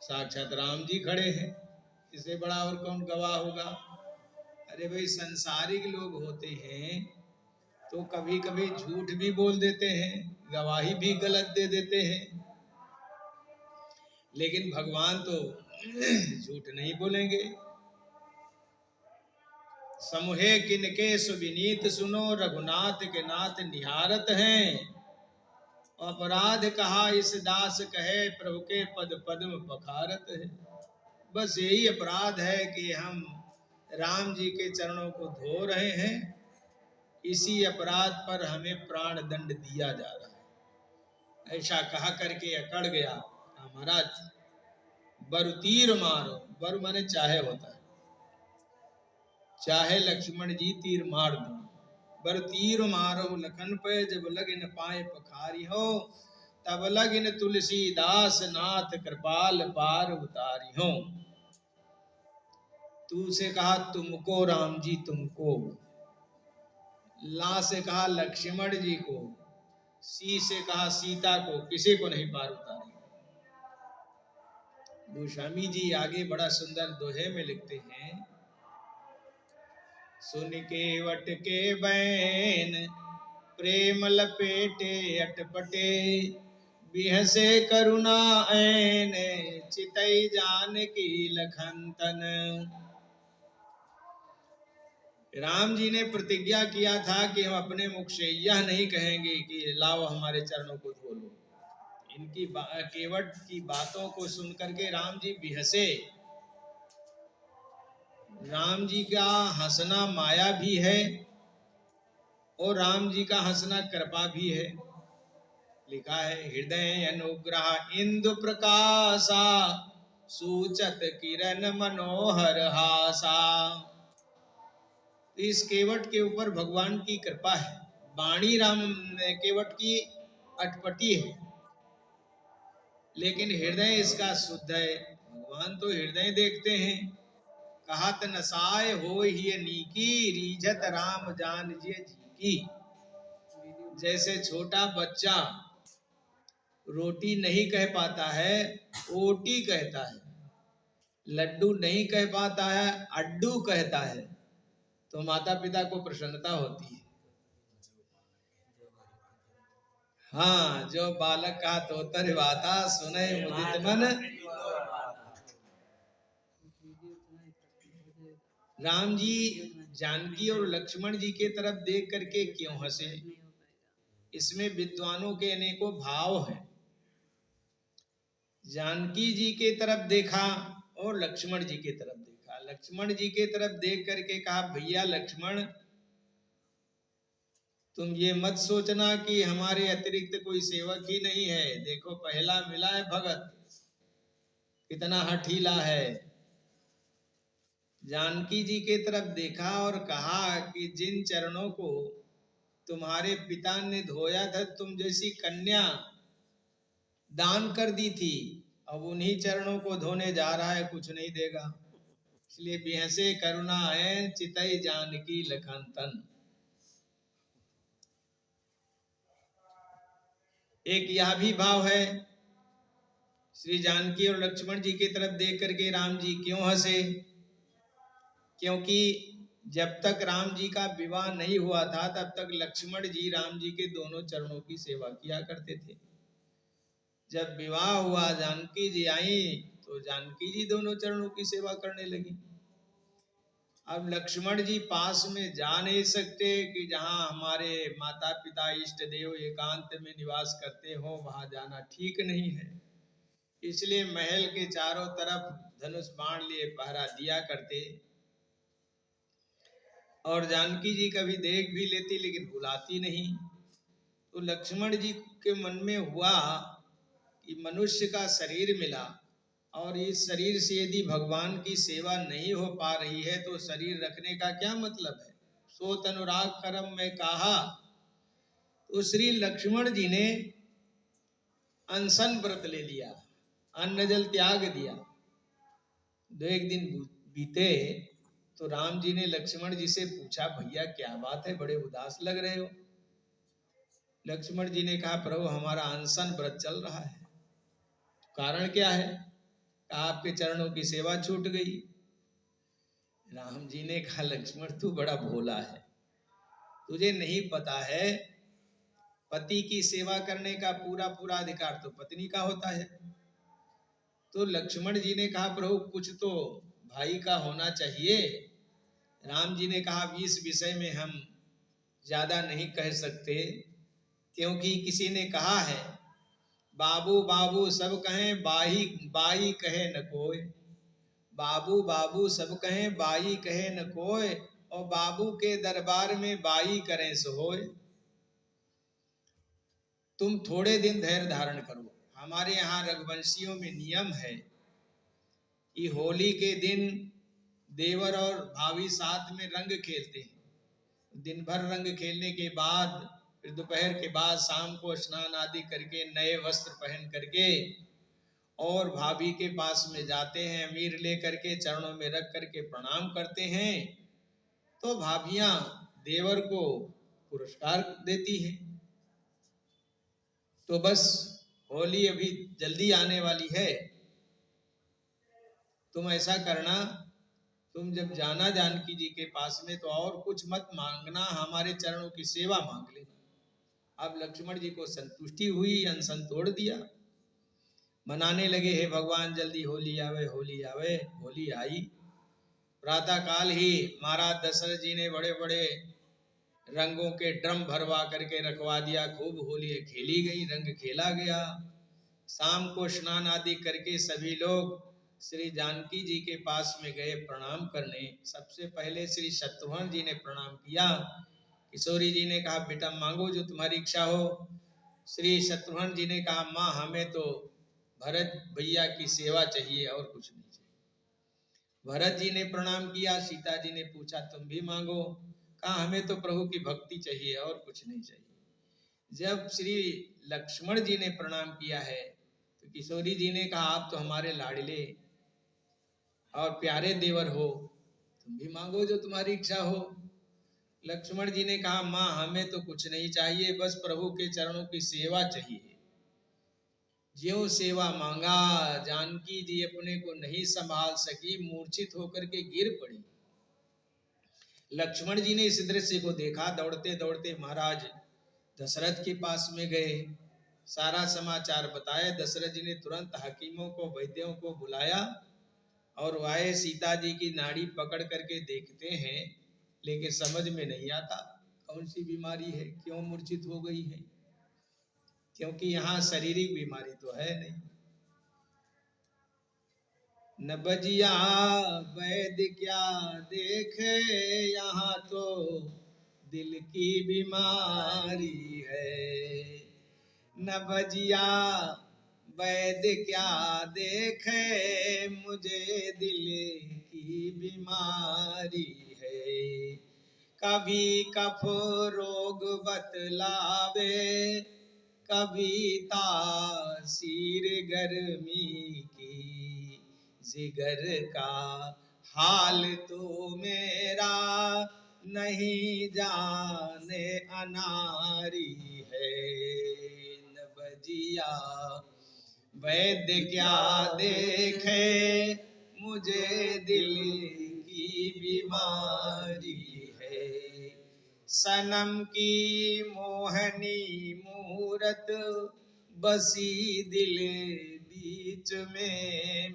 साक्षात राम जी खड़े हैं, इससे बड़ा और कौन गवाह होगा। अरे भाई, संसारिक लोग होते हैं तो कभी कभी झूठ भी बोल देते हैं, गवाही भी गलत दे देते हैं, लेकिन भगवान तो झूठ नहीं बोलेंगे। समूहे किनके सुविनीत सुनो, रघुनाथ के नाथ निहारत हैं। अपराध कहा इस दास कहे, प्रभु के पद पद्म पखारत है। बस यही अपराध है कि हम राम जी के चरणों को धो रहे हैं, इसी अपराध पर हमें प्राण दंड दिया जा रहा है। ऐसा कहा करके अकड़ गया। महाराज बरु तीर मारो, बरु माने चाहे होता है, चाहे लक्ष्मण जी तीर मार दो, बर तीर मारो लखन पे, जब लगिन पाए पखारी हो, तब लगिन तुलसीदास नाथ कृपाल पार उतारी हो। तू से कहा तुमको राम जी, तुमको। ला से कहा लक्ष्मण जी को, सी से कहा सीता को, किसी को नहीं पार उतारी। गोस्वामी जी आगे बड़ा सुंदर दोहे में लिखते हैं, सुन के वट के बैन प्रेम लपेटे अटपटे, बिहसे करुणा ऐन चितई जान की लखन तन। राम जी ने प्रतिज्ञा किया था कि हम अपने मुख से यह नहीं कहेंगे कि लाओ हमारे चरणों को धो लो। इनकी केवट की बातों को सुनकर के राम जी बिहसे। राम जी का हंसना माया भी है और राम जी का हंसना कृपा भी है। लिखा है, हृदय अनुग्रह इंदु प्रकाशा, सूचत किरण मनोहर हासा। इस केवट के ऊपर भगवान की कृपा है। वाणी राम केवट की अटपटी है, लेकिन हृदय इसका शुद्ध है। भगवान तो हृदय देखते हैं। कहत नसाय हो ही नीकी, रीझत राम जान जी की। जैसे छोटा बच्चा रोटी नहीं कह पाता है, ओटी कहता है। लड्डू नहीं कह पाता है, अड्डू कहता है। तो माता पिता को प्रसन्नता होती है। हाँ, जो बालक का तोतर बाता, सुने मुदित मन। राम जी जानकी और लक्ष्मण जी के तरफ देख करके क्यों हंसे? इसमें विद्वानों के अनेकों भाव हैं। जानकी जी के तरफ देखा और लक्ष्मण जी के तरफ देखा। लक्ष्मण जी के तरफ देख करके कहा, भैया लक्ष्मण, तुम ये मत सोचना कि हमारे अतिरिक्त कोई सेवक ही नहीं है। देखो पहला मिला है भगत, कितना हठीला है। जानकी जी के तरफ देखा और कहा कि जिन चरणों को तुम्हारे पिता ने धोया था, तुम जैसी कन्या दान कर दी थी, अब उन्हीं चरणों को धोने जा रहा है, कुछ नहीं देगा। इसलिए बिहसे करुणा है, चितई जानकी लखन तन। एक यह भी भाव है। श्री जानकी और लक्ष्मण जी की तरफ देख करके राम जी क्यों हंसे? क्योंकि जब तक राम जी का विवाह नहीं हुआ था, तब तक लक्ष्मण जी राम जी के दोनों चरणों की सेवा किया करते थे। जब विवाह हुआ, जानकी जी आई, तो जानकी जी दोनों चरणों की सेवा करने लगी। अब लक्ष्मण जी पास में जा नहीं सकते कि जहां हमारे माता पिता इष्ट देव एकांत में निवास करते हो, वहां जाना ठीक नहीं है। इसलिए महल के चारों तरफ धनुष बाण लिए पहरा दिया करते। और जानकी जी कभी देख भी लेती लेकिन बुलाती नहीं। तो लक्ष्मण जी के मन में हुआ कि मनुष्य का शरीर मिला और इस शरीर से यदि भगवान की सेवा नहीं हो पा रही है तो शरीर रखने का क्या मतलब है। सो तनुराग करम में कहा। तो श्री लक्ष्मण जी ने अनशन व्रत ले लिया, अन्न जल त्याग दिया। 2 दिन बीते तो राम जी ने लक्ष्मण जी से पूछा, भैया क्या बात है, बड़े उदास लग रहे हो? लक्ष्मण जी ने कहा, प्रभु हमारा अनशन व्रत चल रहा है। कारण क्या है? आपके चरणों की सेवा छूट गई। राम जी ने कहा लक्ष्मण तू बड़ा भोला है, तुझे नहीं पता है पति की सेवा करने का पूरा पूरा अधिकार तो पत्नी का होता है। तो लक्ष्मण जी ने कहा प्रभु कुछ तो भाई का होना चाहिए। राम जी ने कहा इस विषय में हम ज्यादा नहीं कह सकते, क्योंकि किसी ने कहा है बाबू बाबू सब कहें बाई बाई कहे न कोई, बाबू बाबू सब कहें बाई कहे न कोई, और बाबू के दरबार में बाई करें सो होय। तुम थोड़े दिन धैर्य धारण करो। हमारे यहाँ रघुवंशियों में नियम है कि होली के दिन देवर और भाभी साथ में रंग खेलते हैं। दिन भर रंग खेलने के बाद फिर दोपहर के बाद शाम को स्नान आदि करके नए वस्त्र पहन करके और भाभी के पास में जाते हैं, अमीर लेकर के चरणों में रख करके प्रणाम करते हैं। तो भाभियां देवर को पुरस्कार देती हैं। तो बस होली अभी जल्दी आने वाली है, तुम ऐसा करना, तुम जब जाना जानकी जी के पास में तो और कुछ मत मांगना, हमारे चरणों की सेवा मांग लेना। अब लक्ष्मण जी को संतुष्टि हुई, अनशन तोड़ दिया, मनाने लगे हे भगवान जल्दी होली आवे होली आवे। होली आई। प्रातः काल ही महाराज दशरथ जी ने बड़े बड़े रंगों के ड्रम भरवा करके रखवा दिया। खूब होली खेली गई, रंग खेला गया। शाम को स्नान आदि करके सभी लोग श्री जानकी जी के पास में गए प्रणाम करने। सबसे पहले श्री शत्रुघ्न जी ने प्रणाम किया। किशोरी जी ने कहा बेटा मांगो जो तुम्हारी इच्छा हो। श्री शत्रुघ्न जी ने कहा माँ हमें तो भरत भैया की सेवा चाहिए और कुछ नहीं चाहिए। भरत जी ने प्रणाम किया। सीता जी ने पूछा तुम भी मांगो। कहा हमें तो प्रभु की भक्ति चाहिए और कुछ नहीं चाहिए। जब श्री लक्ष्मण जी ने प्रणाम किया है तो किशोरी जी ने कहा आप तो हमारे लाडले और प्यारे देवर हो, तुम भी मांगो जो तुम्हारी इच्छा हो। लक्ष्मण जी ने कहा माँ हमें तो कुछ नहीं चाहिए, बस प्रभु के चरणों की सेवा चाहिए। ज्यों सेवा मांगा जानकी जी अपने को नहीं संभाल सकी, मूर्छित होकर के गिर पड़ी। लक्ष्मण जी ने इस दृश्य को देखा, दौड़ते दौड़ते महाराज दशरथ के पास में गए, सारा समाचार बताया। दशरथ जी ने तुरंत हकीमों को वैद्यों को बुलाया और वाये सीता जी की नाड़ी पकड़ करके देखते हैं, लेकिन समझ में नहीं आता कौन सी बीमारी है, क्यों मूर्छित हो गई है, क्योंकि यहाँ शारीरिक बीमारी तो है नहीं। न बजिया वैद्य क्या देखे, यहाँ तो दिल की बीमारी है। न बजिया वैद्य क्या देखे, मुझे दिल की बीमारी है। कभी कफ रोग बतलावे, कभी तासीर गर्मी की, जिगर का हाल तो मेरा नहीं जाने अनारी है। न बजिया वैद्य क्या देखे, मुझे दिल की बीमारी है। सनम की मोहनी मूरत बसी दिल बीच में